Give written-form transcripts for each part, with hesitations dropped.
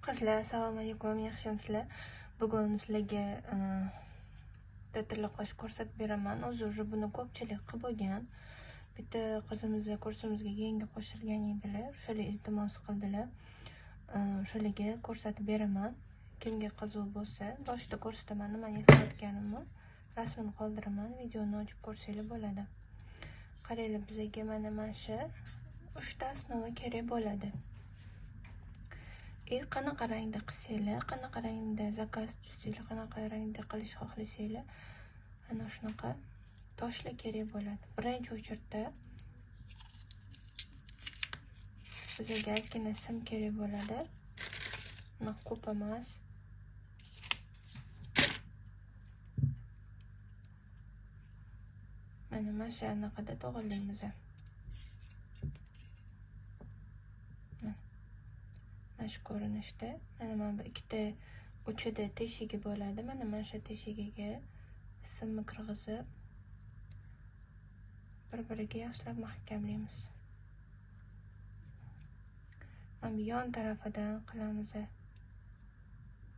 Qizlar, assalomu alaykum, yaxshimisizlar? Bugun sizlarga tilla qosh ko'rsatib beraman. O'zi buni ko'pchilik qilib bo'lgan. Bitta qizimiz kursimizga yangi qo'shilgan edilar. O'shalar iltimos qildilar. O'shalarga ko'rsatib beraman. Kimga qiziq bo'lsa, boshida ko'rsataman nima yasayotganimni. Rasmini qoldiraman, videoni ochib ko'rsanglar bo'ladi. Qaranglar, bizga mana shu 3 ta osnova kerak bo'ladi. Qanaqa rangda qilsanglar, qanaqa rangda zakaz tushsanglar, qanaqa rangda qilish xohlasanglar, ana shunaqa toshlar kerak bo'ladi. Birinchi o'chirda bizga ozgina sim kerak bo'ladi. Buni ko'p emas. Mana shu anaqada to'g'rilaymiz. Shu ko'rinishda mana bu ikkita uchida teshigi bo'ladi. Mana shu teshigiga simni kirg'izib bir-biriga yaxshilab mahkamlaymiz. Mana bu yon tarafidan qilamiz.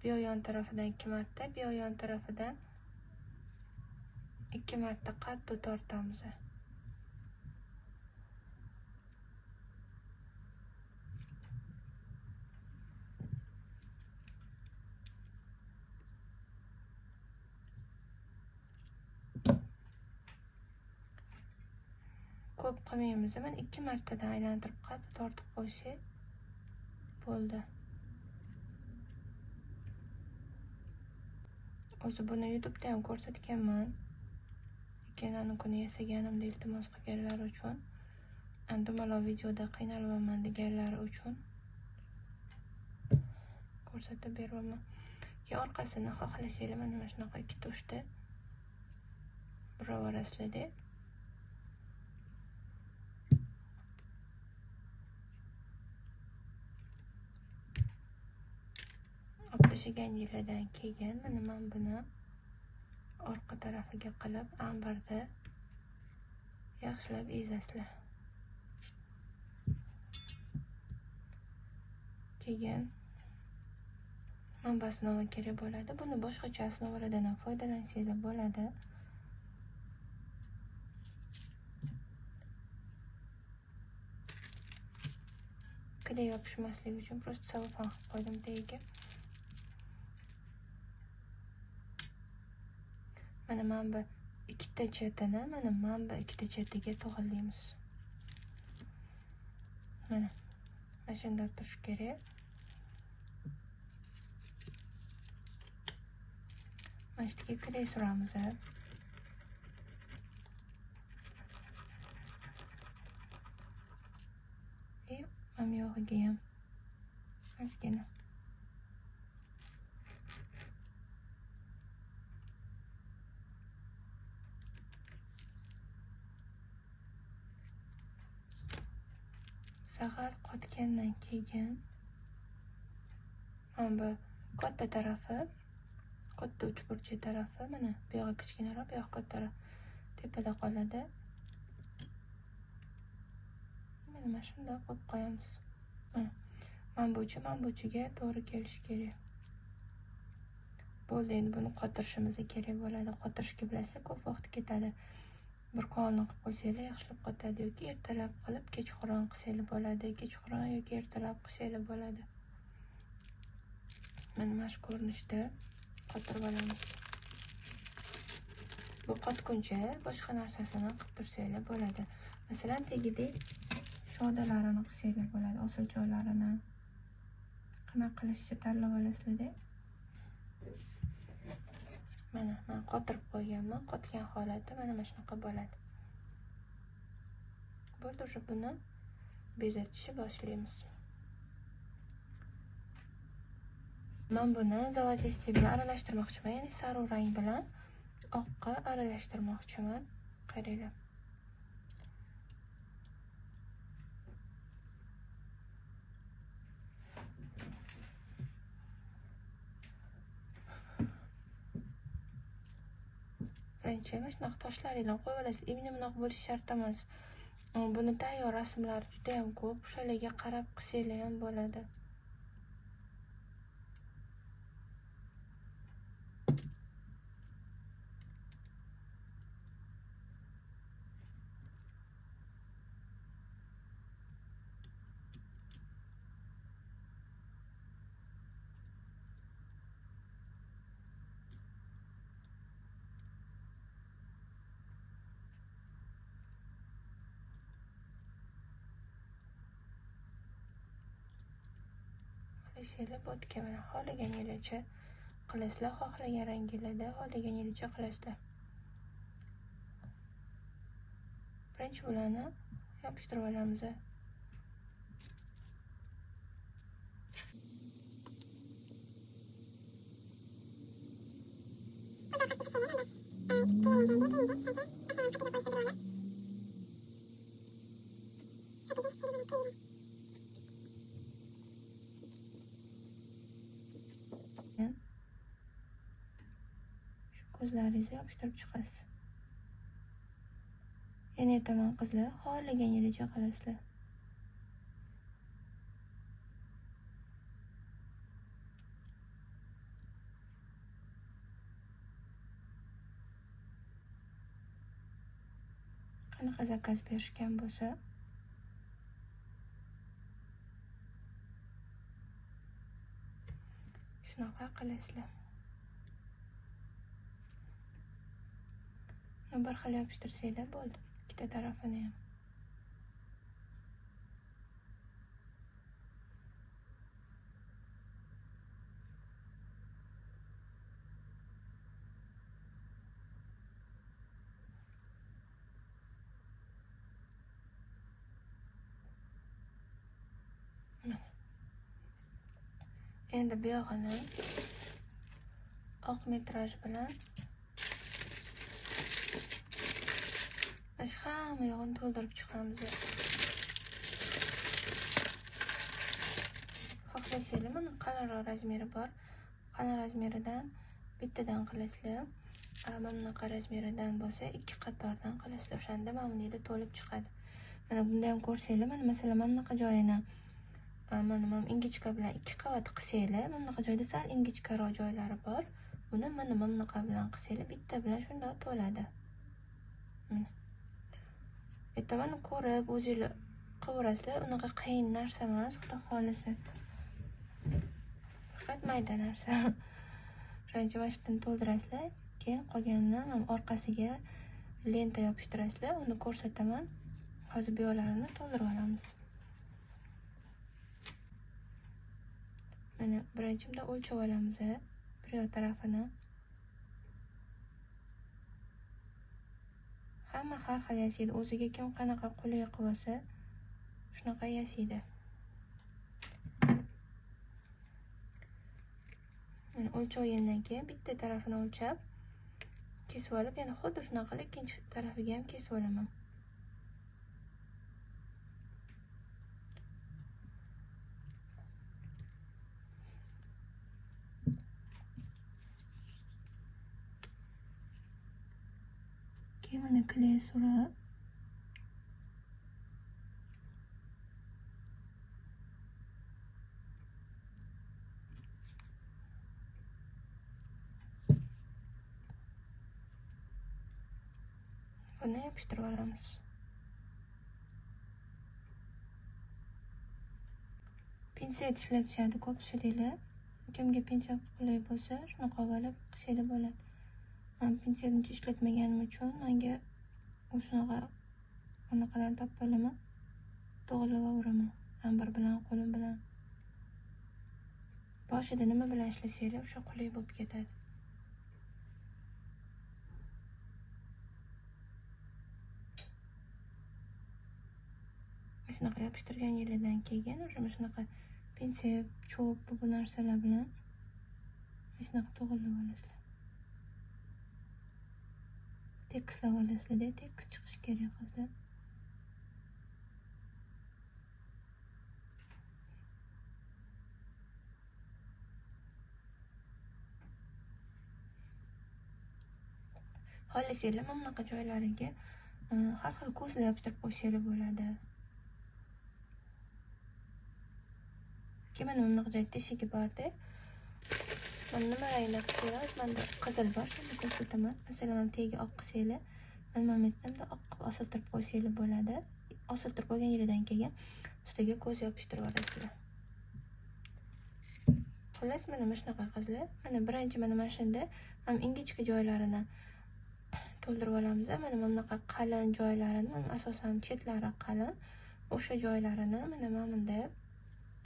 Bu yon tarafidan 2 marta, bu yon tarafidan 2 marta qattiq tortamiz. Ko'p qilmaymiz. Mana 2 martadan aylantirib qattiq tortib qo'ysak bo'ldi. O'zi buni YouTube'da ham ko'rsatganman. Lekin kuni yasaganimda iltimos qilganlar uchun, dumaloq videoda qiynalmayman deganlar uchun ko'rsatib beraman. Orqasini xohlasanglar mana shunaqa 2 toshda buraverasizlar. Tashagan yillardan keyin mana men buni orqa tarafiga qilib ambarda yaxshilab ezasizlar. Keyin manba osnova kerak bo'ladi. Buni boshqacha osnovalardan ham foydalansanglar bo'ladi. Qilib yopishmasligi uchun просто salofan qilib qo'ydim tagiga. Mana bu ikkita chetini mana bu ikkita chetiga to'g'rilaymiz. Mana shunday turish kerak. Mana shu yerga qilay suramiz. Ham yo'g'iga ham ozgina sag'al qotgandan keyin mana bu katta tarafi, katta uchburchak tarafi mana bu yoqqa kichkinaroq, bu yoqqa kattaroq tepada qoladi. Mana shunday qo'yib qo'yamiz. Mana bu uchiga to'g'ri kelishi kerak. Bo'ldi, endi buni qotirishimiz kerak bo'ladi. Qotirishga bilasizlar, ko'p vaqt ketadi. Bir qovunni qilib qo'ysanglar yaxshilab qotadi yoki ertalab qilib kechqurun qilsanglar bo'ladi. Kechqurun yoki ertalab qilsanglar bo'ladi. Mana shu ko'rinishda qotirib olamiz. Bu qotguncha boshqa narsasini qilib tursanglar bo'ladi. Masalan, tegidek shodalarini qilsanglar bo'ladi, osiljo'larini. Qanaqa qilishni tanlab olasizlar. Mana men qotirib qo'yganman. Qotgan holati mana shunaqa bo'ladi. Bo'ldi, o'sha buni bezatishni boshlaymiz. Men buni zolotistsi bilan aralashtirmoqchiman, ya'ni sariq rang bilan oqqa aralashtirmoqchiman. Qaranglar. Birinchi mana shunaqa toshlaringni qo'yib olasiz. Imini bunaqa bo'lishi shart emas. Buni tayyor rasmlar juda ham ko'p. O'shalarga qarab qilsanglar ham bo'ladi. xohlasangiz bo'tga mana xohlagan yilicha qilasizlar, xohlagan ranglarda xohlagan yilicha qilasizlar. Birinchi bo'lani yopishtirib olamiz. Ko'zlaringizni yopishtirib chiqasiz. Yana aytaman qizlar, xohlagan yilicha qilasizlar. Qanaqa zakaz berishgan bo'lsa, shunaqa qilasizlar. Bir xil yopishtirsanglar bo'ldi, ikkita tarafini ham. Endi bu yog'ini oq metraj bilan hamma yog'ini to'ldirib chiqamiz. Xohlasanglar mana qalinroq razmeri bor. Qalin razmeridan bittadan qilasizlar. Mana bunaqa razmeridan bo'lsa, ikki qatordan qilasizlar. O'shanda mana bunday to'lib chiqadi. Mana bunda ham ko'rsanglar, mana masalan mana bunaqa joyini mana ingichka bilan ikki qavat qilsanglar, mana bunaqa joyda sal ingichkaroq joylari bor. Buni mana bunaqa bilan qilsanglar, bitta bilan shunda to'ladi. Mana aytaman, ko'rib o'zingizlar qilaverasizlar. Unaqa qiyin narsa emas, xudo xolisa. Faqat mayda narsa. Birinchi vashdan to'ldirasizlar, keyin qolganini ham orqasiga lenta yopishtirasizlar. Uni ko'rsataman. Hozir bu yo'llarini to'ldirib olamiz. Mana birinchimda o'lchab olamiz, bir yoq tarafini. Hamma har xil yasaydi. O'ziga kim qanaqa qulay qilsa, shunaqa yasaydi. Mana o'lchovgandan keyin bitta tarafini o'lchab, kesib olib, yana xuddi shunaqa ikkinchi tarafiga ham kesib olaman. Keyin mana kley surib buni yopishtirib olamiz. Pinset ishlatishadi ko'pchiliklar. Kimga pinset qulay bo'lsa, shunaqa olib qilsanglar bo'ladi. Men pinsetni ishlatmaganim uchun menga o'shunaqa anaqalar topib olaman. To'g'rilab olaman. Ham bir bilan qo'lim bilan. Boshida nima bilan ishlasanglar, o'sha qulay bo'lib ketadi. Shunaqa yopishtirgan yeridan keyin o'sha shunaqa pinset, cho'p bu narsalar bilan shunaqa to'g'rilab olasizlar. Tekislab olasizlar, tekis chiqish kerak qizlar. Xohlasanglar mana bunaqa joylariga har xil ko'zlar yopishtirib qo'ysanglar bo'ladi. Mana bunaqa joyda teshigi borda. Mana nima rangda qilsangiz, menda qizil bor, shuni ko'rsataman. Masalan, tegi oq qilsanglar, mana menimda oq qilib osiltirib qo'ysanglar bo'ladi. Osiltirib qo'ygan yeridan keyin ustiga ko'z yopishtirib olasizlar. Xullas, mana shunaqa qizlar. Mana birinchi mana shunda ham ingichka joylarini to'ldirib olamiz. Mana bunaqa qalin joylarini, asosan chetlari qalin, o'sha joylarini mana bunda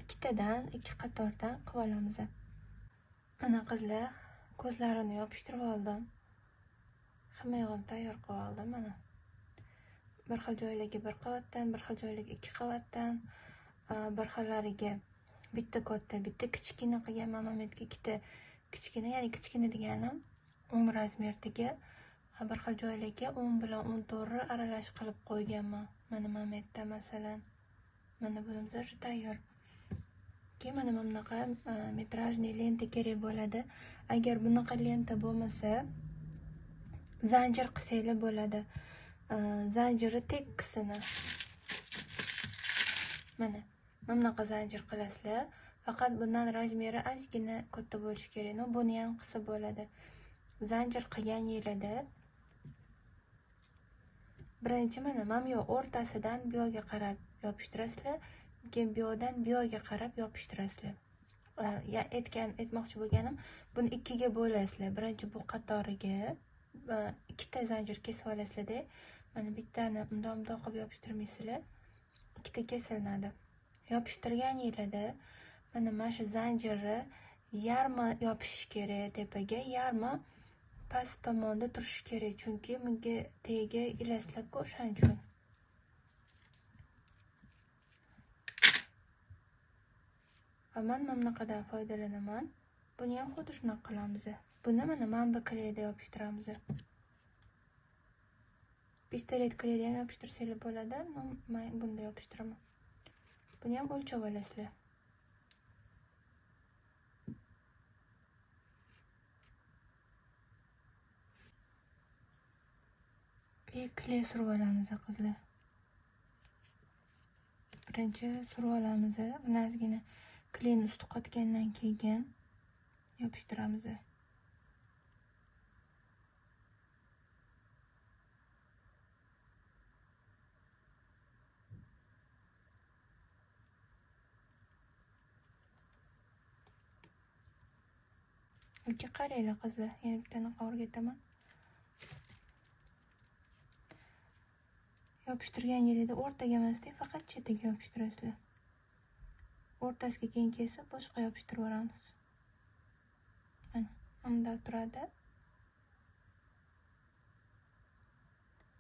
ikkitadan 2 qatordan qilib olamiz. Mana qizlar, ko'zlarini yopishtirib oldim. Hamma yog'ini tayyor qilib oldim mana. Bir xil joylariga bir qavatdan, bir xil joylariga 2 qavatdan, bir xillariga bitta katta, bitta kichkina qilganman. Mametga ikkita kichkina, ya'ni kichkina deganim 10 razmerdagi bir xil joylarga 10 bilan 14 aralash qilib qo'yganman. Mana Mametda masalan. Mana bunimiz уже tayyor. Keyin mana bunaqa metrajli lenta kerak bo'ladi. Agar bunaqa lenta bo'lmasa, zanjir qilsanglar bo'ladi. Zanjiri tekkisini. Mana bunaqa zanjir qilasizlar. Faqat bundan razmeri ozgina katta bo'lishi kerak. Buni ham qilsa bo'ladi. Zanjir qilgan yerida birinchi mana mamyo o'rtasidan bu yoqqa qarab yopishtirasizlar. Keyin bu yoqdan bu yoqqa qarab yopishtirasizlar. Aytmoqchi bo'lganim, buni ikkiga bo'lasizlar. Birinchi bu qatoriga ikkita zanjir kesib olasizlar-da. Mana bittani bundoq qilib yopishtirmaysizlar. Ikkita kesiladi. Yopishtirgan yerida mana shu zanjirni yarmi yopishi kerak tepaga, yarmi past tomonda turishi kerak, chunki bunga tagiga ilasizlar-ku, o'shaning uchun. Men bunaqadan foydalanaman. Buni ham xuddi shunaqa qilamiz. Buni mana manba kleyda yopishtiramiz. Pistolet kleyda ham yopishtirsanglar bo'ladi, men bunda yopishtiraman. Buni ham o'lchab olasizlar. Kley surib olamiz qizlar. Birinchi surib olamiz. Buni ozgina kleyni usti qotgandan keyin yopishtiramiz. Unga qaranglar qizlar, yana bittani o'rgataman. Yopishtirgan yerida o'rtaga emasda, faqat chetiga yopishtirasizlar. O'rtasiga keyin kesib, boshqa yopishtirib yuboramiz. Mana, bunday turadi.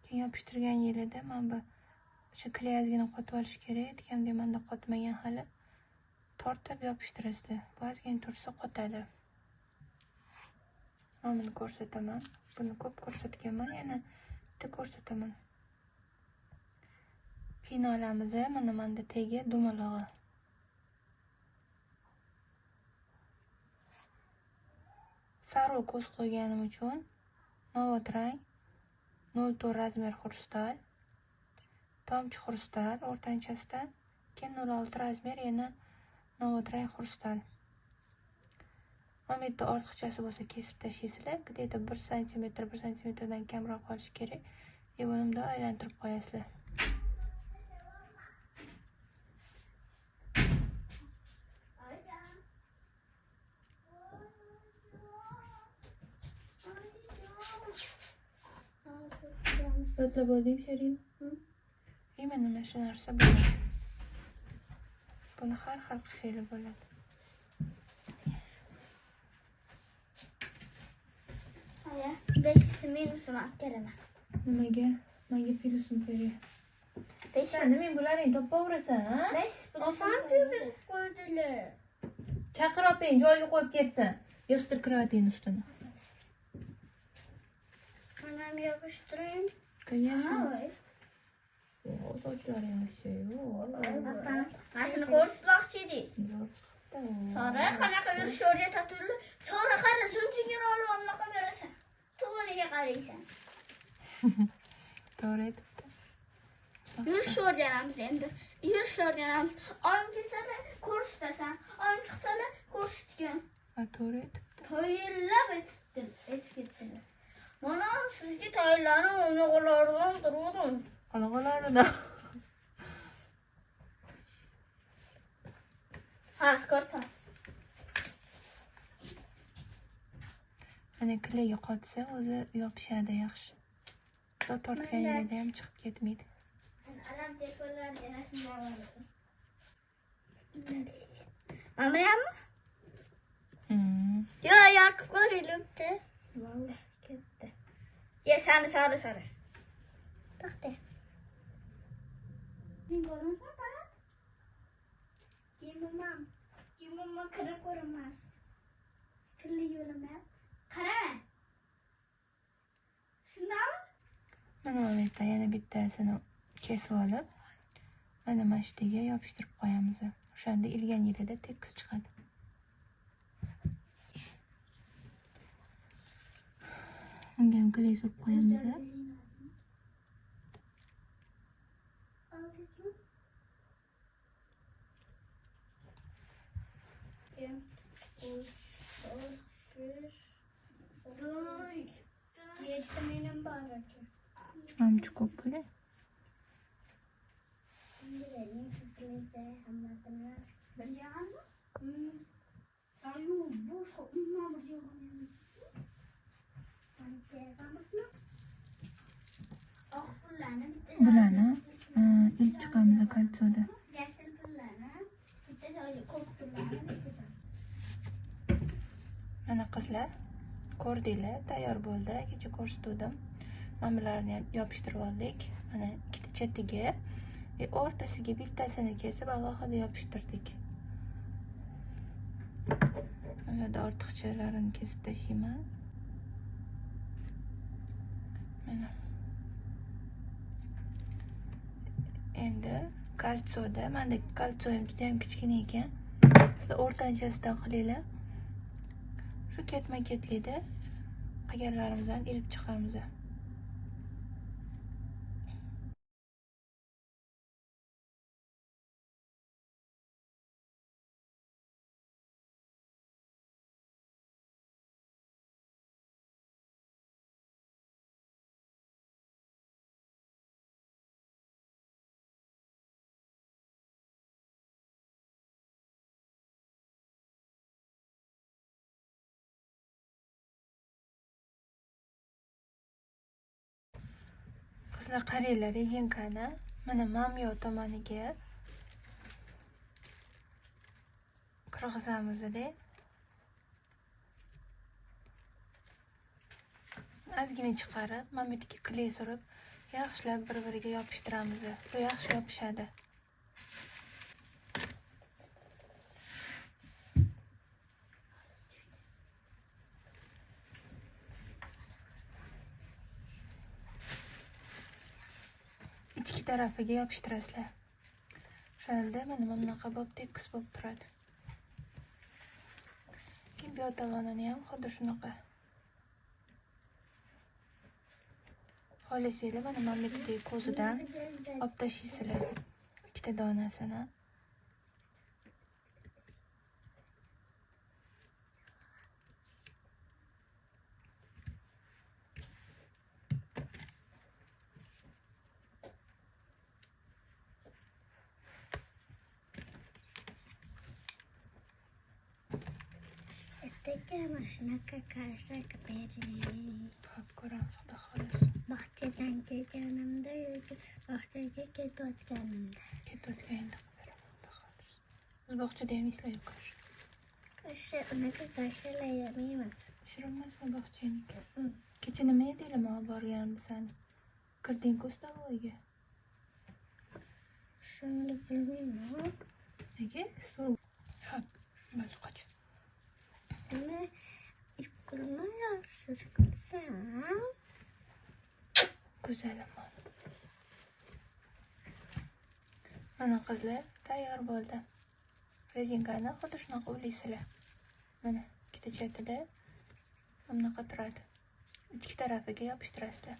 Keyin yopishtirgan yerida men bu o'sha kley ozgina qotib olish kerak. Aytganimda menda qotmagan hali. Tortib yopishtirasizlar. Bu ozgina tursa qotadi. Men buni ko'rsataman. Buni ko'p ko'rsatganman, yana bitta ko'rsataman. Pina olamiz, mana menda tegi dumalog'i. Sariq ko'z qo'yganim uchun novot rang 04 razmer xrustal, tomchi xrustal o'rtanchasidan, keyin 06 razmer yana novot rang xrustal. Mametda ortiqchasi bo'lsa kesib tashlaysizlar. Где-то 1 sm, 1 sm-dan kamroq qolishi kerak. Buni bunday aylantirib qo'yasizlar. Yodlab olding Sherin? Mana mana shu narsa bo'ladi. Buni har xil qilsanglar bo'ladi. Aya, 5 minusini olib kelaman. Nimaga? Menga plyusini bering. 5 Sen men bularni topaverasan, ha? 5 plyusini yurgizib qo'ydilar. Chaqir oping, joyiga qo'yib ketsin. Yig'ishtir kreatin ustini. Manam yig'ishtiring. Конечно. Sochlari yaxshi-yu. Mana shuni ko'rsatmoqchi edik. Sora qanaqa yurish o'rgatadi? Sora qara, shunchagina olib olmoqqa berasan. To'g'riga qaraysan. To'g'ri aytibdi. Yurish o'rganamiz endi. Yurish o'rganamiz. Oyim kelsalar ko'rsatasan. Oyim chiqsalar ko'rsatgan. To'g'ri aytibdi. Tayinlab aytibdi. Mana sizga tayinlarni o'ynoqlardan turdim. Qanaqalarida? Ha, ko'rsa. Ana kleyga qotsa o'zi yopishadi yaxshi. Tortgan yerida ham chiqib ketmaydi. Alam telefonlarga rasmlar oldim. Amriyammi? Yo, yoqib ko'rilibdi. Vallahi ketdi. Ye, sani sari. To'xta. Men ko'rmasam qara. Yemam kirib ko'rinmas. Kirli yo'lamas. Qara. Shundami? Mana bu yerda yana bittasini kesib olib, mana mashtiga yopishtirib qo'yamiz. O'shanda ilgan yilida tekis chiqadi. Unga ham kley surib qo'yamiz. Amca ko'p kley. Bularni ilk chiqamiz kaltsoda. Mana qizlar, ko'rdinglar, tayyor bo'ldi. Kecha ko'rsatdim. Mana bularni ham yopishtirib oldik. Mana ikkita chetiga va o'rtasiga bittasini kesib alohida yopishtirdik. Mana ortiqchalarini kesib tashlayman. Mana. Endi kaltsoda, menda kaltsoyim juda ham kichkina ekan. Sizlar o'rtanchasidan qilinglar. Shu ketma-ketlikda qilganlarimizdan ilib chiqamiz. Qizlar qaranglar, rezinkani mana mamyo tomoniga kirgizamiz-da. Ozgina chiqarib, mamyotga kley surib, yaxshilab bir-biriga yopishtiramiz. Bu yaxshi yopishadi. Ichki tarafiga yopishtirasizlar. O'shanda mana bunaqa bo'lib tekis bo'lib turadi. Keyin bu tomonini ham xuddi shunaqa. Xohlasanglar mana mamyotdagi ko'zidan olib tashlaysizlar. Ikkita donasini. Tekrar shunaqa qarsak bering. Ko'ramiz, xudo xolos. Bog'chadan kelganimda yoki bog'chaga ketayotganimda. Ketayotganda beraman, xudo xolos. Biz bog'chada ham islayib ko'rish. O'sha unaqa qarshalayamaymiz. Shirinmasmi bog'chaniki? Kecha nima edinglar olib borganimiz sani? Kirding-ku stoloyga. Shuni bilmayman. Nega? Suv. Ha, bas qoch. Nima iqilmayapsiz qilsam? Go'zalaman. Mana qizlar tayyor bo'ldi. Rezinkani xuddi shunaqa ulaysizlar. Mana ikkita chetida bunaqa turadi. Ikki tarafiga yopishtirasizlar.